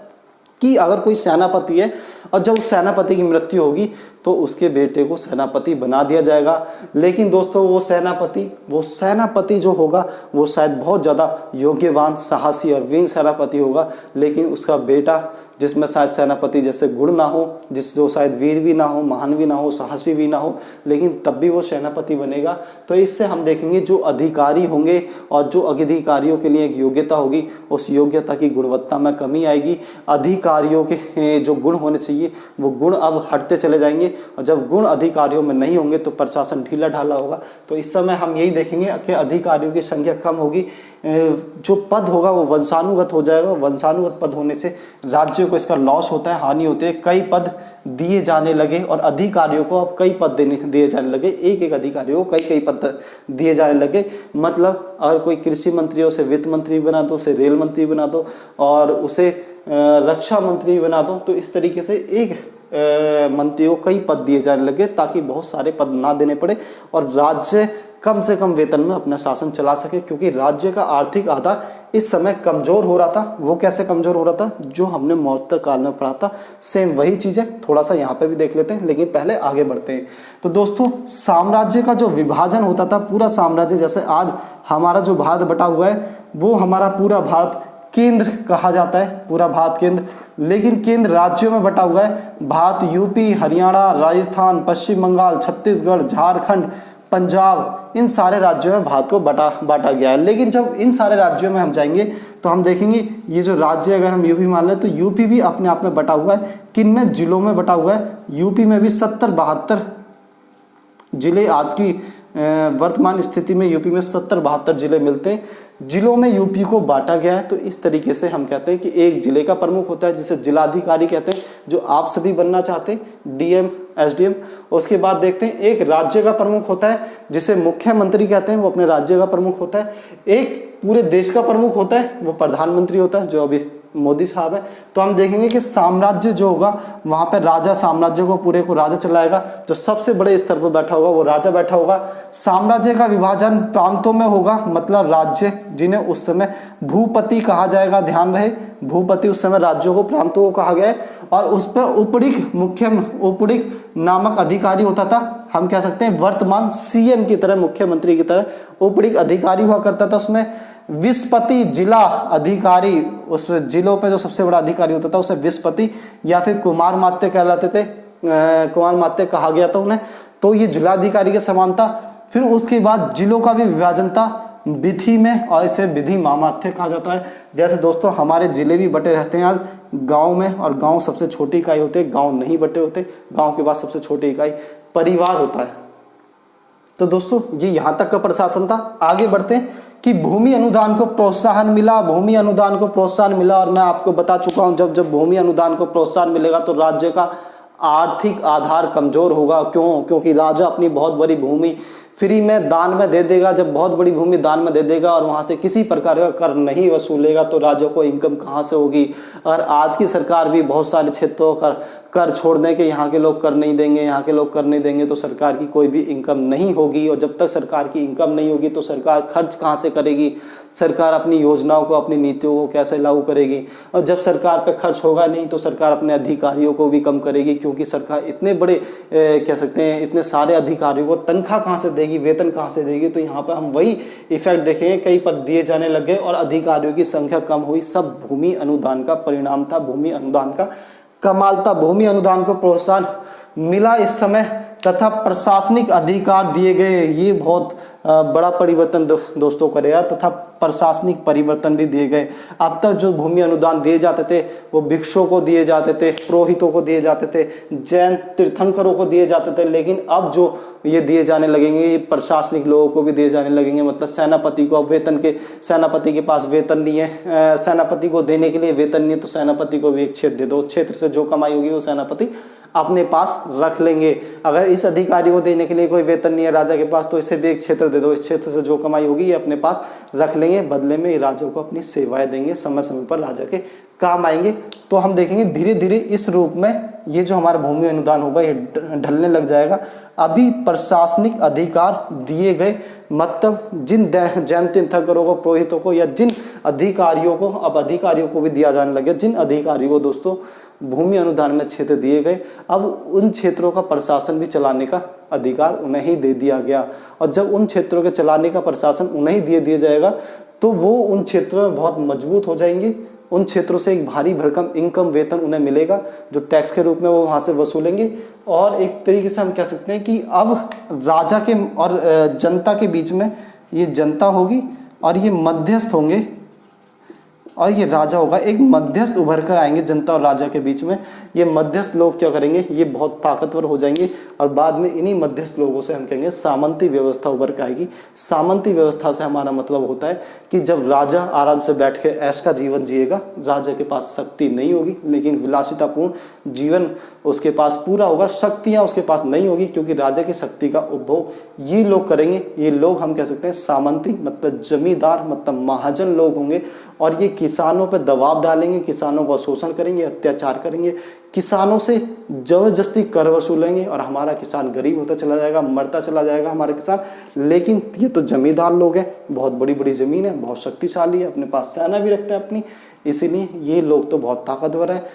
कि अगर कोई सेनापति है और जब उस सेनापति की मृत्यु होगी तो उसके बेटे को सेनापति बना दिया जाएगा। लेकिन दोस्तों वो सेनापति जो होगा वो शायद बहुत ज़्यादा योग्यवान, साहसी और वीर सेनापति होगा, लेकिन उसका बेटा जिसमें शायद सेनापति जैसे गुण ना हो, जो शायद वीर भी ना हो, महान भी ना हो, साहसी भी ना हो, लेकिन तब भी वो सेनापति बनेगा। तो इससे हम देखेंगे जो अधिकारी होंगे और जो अधिकारियों के लिए एक योग्यता होगी, उस योग्यता की गुणवत्ता में कमी आएगी। अधिकारियों के जो गुण होने चाहिए वो गुण अब हटते चले जाएंगे, और जब गुण अधिकारियों में नहीं होंगे तो प्रशासन ढीला ढाला होगा। तो इस समय हम यही देखेंगे कि अधिकारियों की संख्या कम होगी, जो पद होगा वो वंशानुगत हो जाएगा। वंशानुगत पद होने से राज्य को इसका लॉस होता है, हानि होती है। कई पद दिए जाने लगे और अधिकारियों को अब कई पद दिए जाने लगे, एक एक अधिकारी को कई पद दिए जाने लगे। मतलब अगर कोई कृषि मंत्री हो उसे वित्त मंत्री बना दो, उसे रेल मंत्री बना दो और उसे रक्षा मंत्री बना दो। तो इस तरीके से एक मंत्री को कई पद दिए जाने लगे ताकि बहुत सारे पद ना देने पड़े और राज्य कम से कम वेतन में अपना शासन चला सके। क्योंकि राज्य का आर्थिक आधार इस समय कमजोर हो रहा था। वो कैसे कमजोर हो रहा था? जो हमने मौर्य काल में पढ़ा था, सेम वही चीज़ है, थोड़ा सा यहाँ पे भी देख लेते हैं, लेकिन पहले आगे बढ़ते हैं। तो दोस्तों साम्राज्य का जो विभाजन होता था, पूरा साम्राज्य, जैसे आज हमारा जो भारत बटा हुआ है वो हमारा पूरा भारत केंद्र कहा जाता है, पूरा भारत केंद्र। लेकिन केंद्र राज्यों में बटा हुआ है। भारत यूपी, हरियाणा, राजस्थान, पश्चिम बंगाल, छत्तीसगढ़, झारखंड, पंजाब, इन सारे राज्यों में भारत को बांटा गया है। लेकिन जब इन सारे राज्यों में हम जाएंगे तो हम देखेंगे ये जो राज्य, अगर हम यूपी मान लें तो यूपी भी अपने आप में बटा हुआ है। किन में? जिलों में बटा हुआ है। यूपी में भी 70-72 जिले, आज की वर्तमान स्थिति में यूपी में 70-72 जिले मिलते हैं। जिलों में यूपी को बांटा गया है। तो इस तरीके से हम कहते हैं कि एक जिले का प्रमुख होता है जिसे जिलाधिकारी कहते हैं, जो आप सभी बनना चाहते हैं, डीएम, एसडीएम। उसके बाद देखते हैं एक राज्य का प्रमुख होता है जिसे मुख्यमंत्री कहते हैं, वो अपने राज्य का प्रमुख होता है। एक पूरे देश का प्रमुख होता है, वो प्रधानमंत्री होता है, जो अभी मोदी साहब है। तो हम देखेंगे कि साम्राज्य जो होगा वहां पर राजा साम्राज्य को पूरे को राजा चलाएगा। जो सबसे बड़े स्तर पर बैठा होगा वो राजा बैठा होगा। साम्राज्य का विभाजन प्रांतों में होगा, मतलब राज्य जिन्हें उस समय भूपति कहा जाएगा। ध्यान रहे, भूपति उस समय राज्यों को, प्रांतों को कहा गया है। और उस पर उपड़िक नामक अधिकारी होता था। हम कह सकते हैं वर्तमान सीएम की तरह, मुख्यमंत्री की तरह उपड़िक अधिकारी हुआ करता था। उसमें विस्पति जिला अधिकारी, उस जिलों पे जो सबसे बड़ा अधिकारी होता था उसे विस्पति या फिर कुमार मात्य कहलाते थे, कुमार मात्य कहा गया था उन्हें। तो ये जिलाधिकारी के समान था। फिर उसके बाद जिलों का भी विभाजन था विधि में, और इसे विधि मामात्य कहा जाता है। जैसे दोस्तों हमारे जिले भी बटे रहते हैं आज गांव में, और गांव सबसे छोटी इकाई होते हैं, गांव नहीं बटे होते। गांव के बाद सबसे छोटी इकाई परिवार होता है। तो दोस्तों ये यहाँ तक का प्रशासन था। आगे बढ़ते हैं कि भूमि अनुदान को प्रोत्साहन मिला। भूमि अनुदान को प्रोत्साहन मिला, और मैं आपको बता चुका हूँ जब भूमि अनुदान को प्रोत्साहन मिलेगा तो राज्य का आर्थिक आधार कमजोर होगा। क्यों? क्योंकि राजा अपनी बहुत बड़ी भूमि फ्री में दान में दे देगा। जब बहुत बड़ी भूमि दान में दे देगा और वहाँ से किसी प्रकार का कर नहीं वसूलेगा तो राज्यों को इनकम कहाँ से होगी। और आज की सरकार भी बहुत सारे क्षेत्रों का कर छोड़ दें कि यहाँ के लोग कर नहीं देंगे, यहाँ के लोग कर नहीं देंगे, तो सरकार की कोई भी इनकम नहीं होगी। और जब तक सरकार की इनकम नहीं होगी तो सरकार खर्च कहाँ से करेगी, सरकार अपनी योजनाओं को, अपनी नीतियों को कैसे लागू करेगी। और जब सरकार पे खर्च होगा नहीं तो सरकार अपने अधिकारियों को भी कम करेगी, क्योंकि सरकार इतने बड़े कह सकते हैं इतने सारे अधिकारियों को तनख्वाह कहाँ से देगी, वेतन कहाँ से देगी। तो यहाँ पर हम वही इफेक्ट देखेंगे, कई पद दिए जाने लगे और अधिकारियों की संख्या कम हुई। सब भूमि अनुदान का परिणाम था, भूमि अनुदान का कमाल था। भूमि अनुदान को प्रोत्साहन मिला इस समय, तथा प्रशासनिक अधिकार दिए गए। ये बहुत बड़ा परिवर्तन दोस्तों करेगा। तथा प्रशासनिक परिवर्तन भी दिए गए। अब तक जो भूमि अनुदान दिए जाते थे वो भिक्षुओं को दिए जाते थे, पुरोहितों को दिए जाते थे, जैन तीर्थंकरों को दिए जाते थे, लेकिन अब जो ये दिए जाने लगेंगे ये प्रशासनिक लोगों को भी दिए जाने लगेंगे। मतलब सेनापति को अब वेतन के, सेनापति के पास वेतन नहीं है, सेनापति को देने के लिए वेतन नहीं है, तो सेनापति को भी एक क्षेत्र दे दो, क्षेत्र से जो कमाई होगी वो सेनापति अपने पास रख लेंगे। अगर इस अधिकारी को देने के लिए कोई वेतन नहीं है राजा के पास तो इसे भी एक क्षेत्र दे दो, इस क्षेत्र से जो कमाई होगी ये अपने पास रख लेंगे, बदले में राजा को अपनी सेवाएं देंगे, समय समय पर राजा के काम आएंगे। तो हम देखेंगे धीरे धीरे इस रूप में ये जो हमारा भूमि अनुदान होगा ये ढलने लग जाएगा। अभी प्रशासनिक अधिकार दिए गए, मतलब जिन जैन तीर्थंकरों को, पुरोहितों को या जिन अधिकारियों को, अब अधिकारियों को भी दिया जाने लगे, जिन अधिकारियों को दोस्तों भूमि अनुदान में क्षेत्र दिए गए, अब उन क्षेत्रों का प्रशासन भी चलाने का अधिकार उन्हें ही दे दिया गया। और जब उन क्षेत्रों के चलाने का प्रशासन उन्हें ही दे दिया जाएगा तो वो उन क्षेत्रों में बहुत मजबूत हो जाएंगे। उन क्षेत्रों से एक भारी भरकम इनकम, वेतन उन्हें मिलेगा जो टैक्स के रूप में वो वहाँ से वसूलेंगे। और एक तरीके से हम कह सकते हैं कि अब राजा के और जनता के बीच में ये जनता होगी और ये मध्यस्थ होंगे और ये राजा होगा। एक मध्यस्थ उभर कर आएंगे जनता और राजा के बीच में। ये मध्यस्थ लोग क्या करेंगे, ये बहुत ताकतवर हो जाएंगे और बाद में इन्हीं मध्यस्थ लोगों से हम कहेंगे सामंती व्यवस्था उभर कर आएगी। सामंती व्यवस्था से हमारा मतलब होता है कि जब राजा आराम से बैठ के ऐश का जीवन जिएगा, राजा के पास शक्ति नहीं होगी लेकिन विलासितापूर्ण जीवन उसके पास पूरा होगा, शक्तियाँ उसके पास नहीं होगी क्योंकि राजा की शक्ति का उपभोग ये लोग करेंगे। ये लोग हम कह सकते हैं सामंती, मतलब जमींदार, मतलब महाजन लोग होंगे और ये किसानों पर दबाव डालेंगे, किसानों का शोषण करेंगे, अत्याचार करेंगे, किसानों से जबरदस्ती कर वसूलेंगे और हमारा किसान गरीब होता चला जाएगा, मरता चला जाएगा हमारा किसान। लेकिन ये तो जमींदार लोग हैं, बहुत बड़ी बड़ी ज़मीन है, बहुत शक्तिशाली है, अपने पास सेना भी रखते हैं अपनी, इसीलिए ये लोग तो बहुत ताकतवर है।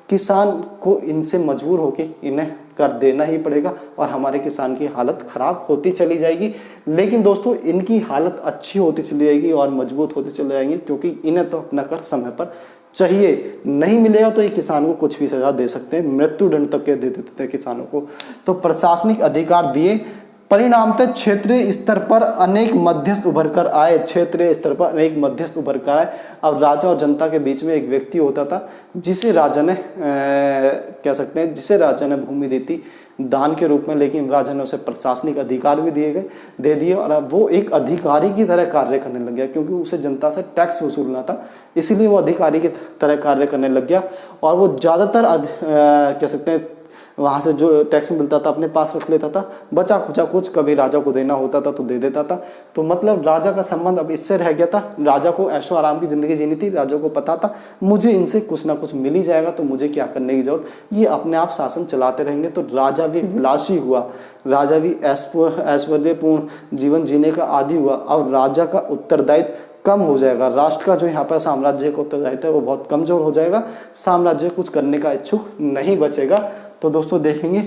किसान को इनसे मजबूर होके इन्हें कर देना ही पड़ेगा और हमारे किसान की हालत खराब होती चली जाएगी। लेकिन दोस्तों इनकी हालत अच्छी होती चली जाएगी और मजबूत होती चली जाएंगी क्योंकि इन्हें तो अपना कर समय पर चाहिए। नहीं मिलेगा तो ये किसान को कुछ भी सजा दे सकते हैं, मृत्युदंड तक के दे देते हैं किसानों को। तो प्रशासनिक अधिकार दिए, परिणामतः क्षेत्रीय स्तर पर अनेक मध्यस्थ उभर कर आए। क्षेत्रीय स्तर पर अनेक मध्यस्थ उभर कर आए। अब राजा और जनता के बीच में एक व्यक्ति होता था जिसे राजा ने कह सकते हैं जिसे राजा ने भूमि दी थी दान के रूप में, लेकिन राजा ने उसे प्रशासनिक अधिकार भी दे दिए और अब वो एक अधिकारी की तरह कार्य करने लग गया क्योंकि उसे जनता से टैक्स वसूलना था, इसीलिए वो अधिकारी की तरह कार्य करने लग गया। और वो ज़्यादातर कह सकते हैं वहाँ से जो टैक्स मिलता था अपने पास रख लेता था, बचा खुचा कुछ कभी राजा को देना होता था तो दे देता था। तो मतलब राजा का संबंध अब इससे रह गया था। राजा को ऐशो आराम की ज़िंदगी जीनी थी, राजा को पता था मुझे इनसे कुछ ना कुछ मिल ही जाएगा तो मुझे क्या करने की जरूरत, ये अपने आप शासन चलाते रहेंगे। तो राजा भी विलासी हुआ, राजा भी ऐश्वर्यपूर्ण जीवन जीने का आदी हुआ। अब राजा का उत्तरदायित्व कम हो जाएगा, राष्ट्र का जो यहाँ पर साम्राज्य का उत्तरदायित्व है वो बहुत कमजोर हो जाएगा, साम्राज्य कुछ करने का इच्छुक नहीं बचेगा। तो दोस्तों देखेंगे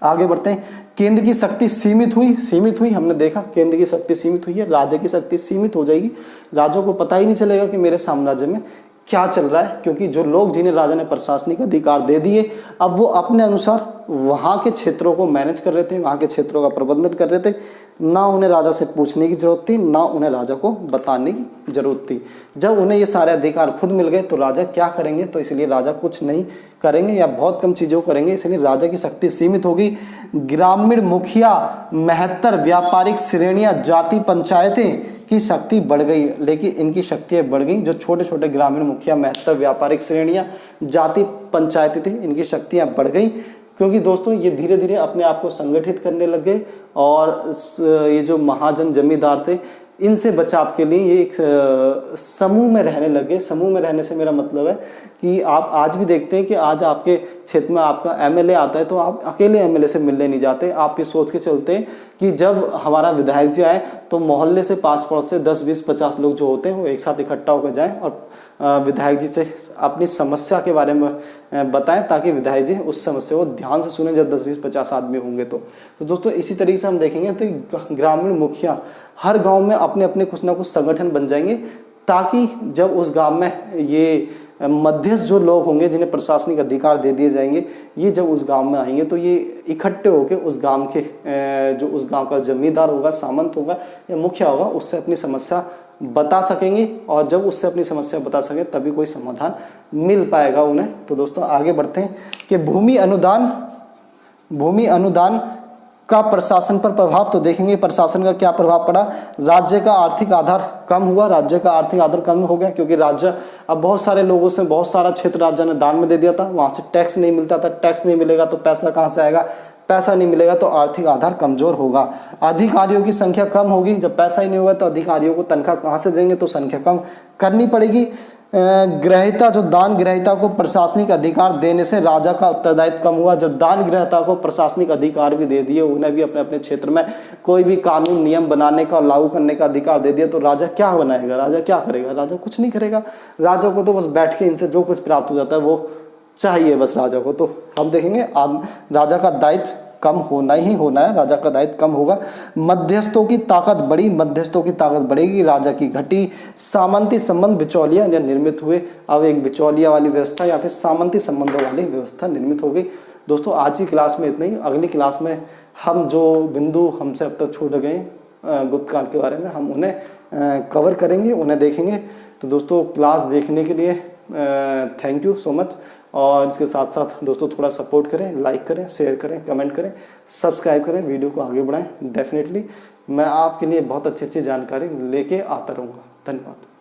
आगे बढ़ते हैं। केंद्र की शक्ति सीमित हुई, हमने देखा केंद्र की शक्ति सीमित हुई है, राज्य की शक्ति सीमित हो जाएगी। राजा को पता ही नहीं चलेगा कि मेरे साम्राज्य में क्या चल रहा है क्योंकि जो लोग जिन्हें राजा ने प्रशासनिक अधिकार दे दिए अब वो अपने अनुसार वहाँ के क्षेत्रों को मैनेज कर रहे थे, वहाँ के क्षेत्रों का प्रबंधन कर रहे थे। ना उन्हें राजा से पूछने की जरूरत थी, ना उन्हें राजा को बताने की जरूरत थी। जब उन्हें ये सारे अधिकार खुद मिल गए तो राजा क्या करेंगे, तो इसलिए राजा कुछ नहीं करेंगे या बहुत कम चीज़ों को करेंगे, इसलिए राजा की शक्ति सीमित होगी। ग्रामीण मुखिया, महत्तर, व्यापारिक श्रेणियाँ, जाति पंचायतें की शक्ति बढ़ गई, लेकिन इनकी शक्तियाँ बढ़ गई। जो छोटे छोटे ग्रामीण मुखिया, महत्तर, व्यापारिक श्रेणियाँ, जाति पंचायतें थी, इनकी शक्तियाँ बढ़ गई क्योंकि दोस्तों ये धीरे धीरे अपने आप को संगठित करने लग गए और ये जो महाजन जमींदार थे इनसे बचाव के लिए ये एक समूह में रहने लगे। समूह में रहने से मेरा मतलब है कि आप आज भी देखते हैं कि आज आपके क्षेत्र में आपका एमएलए आता है तो आप अकेले एमएलए से मिलने नहीं जाते, आप ये सोच के चलते हैं कि जब हमारा विधायक जी आए तो मोहल्ले से, पास पड़ोस से 10, 20, 50 लोग जो होते हैं वो एक साथ इकट्ठा होकर जाएं और विधायक जी से अपनी समस्या के बारे में बताएं ताकि विधायक जी उस समस्या को ध्यान से सुने जब 10, 20, 50 आदमी होंगे तो दोस्तों इसी तरीके से हम देखेंगे तो ग्रामीण मुखिया हर गांव में अपने अपने कुछ ना कुछ संगठन बन जाएंगे ताकि जब उस गांव में ये मध्यस्थ जो लोग होंगे जिन्हें प्रशासनिक अधिकार दे दिए जाएंगे, ये जब उस गांव में आएंगे तो ये इकट्ठे होकर उस गांव के जो उस गांव का जमींदार होगा, सामंत होगा या मुखिया होगा, उससे अपनी समस्या बता सकेंगे। और जब उससे अपनी समस्या बता सकें तभी कोई समाधान मिल पाएगा उन्हें। तो दोस्तों आगे बढ़ते हैं कि भूमि अनुदान का प्रशासन पर प्रभाव। तो देखेंगे प्रशासन का क्या प्रभाव पड़ा। राज्य का आर्थिक आधार कम हुआ, राज्य का आर्थिक आधार कम हो गया क्योंकि राज्य अब बहुत सारे लोगों से बहुत सारा क्षेत्र राज्य ने दान में दे दिया था, वहां से टैक्स नहीं मिलता था। टैक्स नहीं मिलेगा तो पैसा कहां से आएगा, पैसा नहीं मिलेगा तो आर्थिक आधार कमजोर होगा। अधिकारियों की संख्या कम होगी, जब पैसा ही नहीं होगा तो अधिकारियों को तनख्वाह कहां से देंगे, तो संख्या कम करनी पड़ेगी। ग्रहिता जो दान ग्रहिता को प्रशासनिक अधिकार देने से राजा का उत्तरदायित्व कम हुआ। जब दान ग्रहिता को प्रशासनिक अधिकार भी दे दिए, उन्हें भी अपने अपने क्षेत्र में कोई भी कानून नियम बनाने का और लागू करने का अधिकार दे दिया, तो राजा क्या बनाएगा, राजा क्या करेगा, राजा कुछ नहीं करेगा। राजा को तो बस बैठ के इनसे जो कुछ प्राप्त हो जाता है वो चाहिए बस राजा को। तो हम देखेंगे राजा का दायित्व कम होना ही होना है, राजा का दायित्व कम होगा। मध्यस्थों की ताकत बढ़ी, मध्यस्थों की ताकत बढ़ेगी, राजा की घटी। सामंती संबंध बिचौलिया निर्मित हुए। अब एक बिचौलिया वाली व्यवस्था या फिर सामंती संबंधों वाली व्यवस्था निर्मित हो गई। दोस्तों आज की क्लास में इतना ही। अगली क्लास में हम जो बिंदु हमसे अब तक छूट गए गुप्त काल के बारे में, हम उन्हें कवर करेंगे, उन्हें देखेंगे। तो दोस्तों क्लास देखने के लिए थैंक यू सो मच। और इसके साथ साथ दोस्तों थोड़ा सपोर्ट करें, लाइक करें, शेयर करें, कमेंट करें, सब्सक्राइब करें, वीडियो को आगे बढ़ाएं। डेफिनेटली मैं आपके लिए बहुत अच्छी जानकारी लेके आता रहूँगा। धन्यवाद।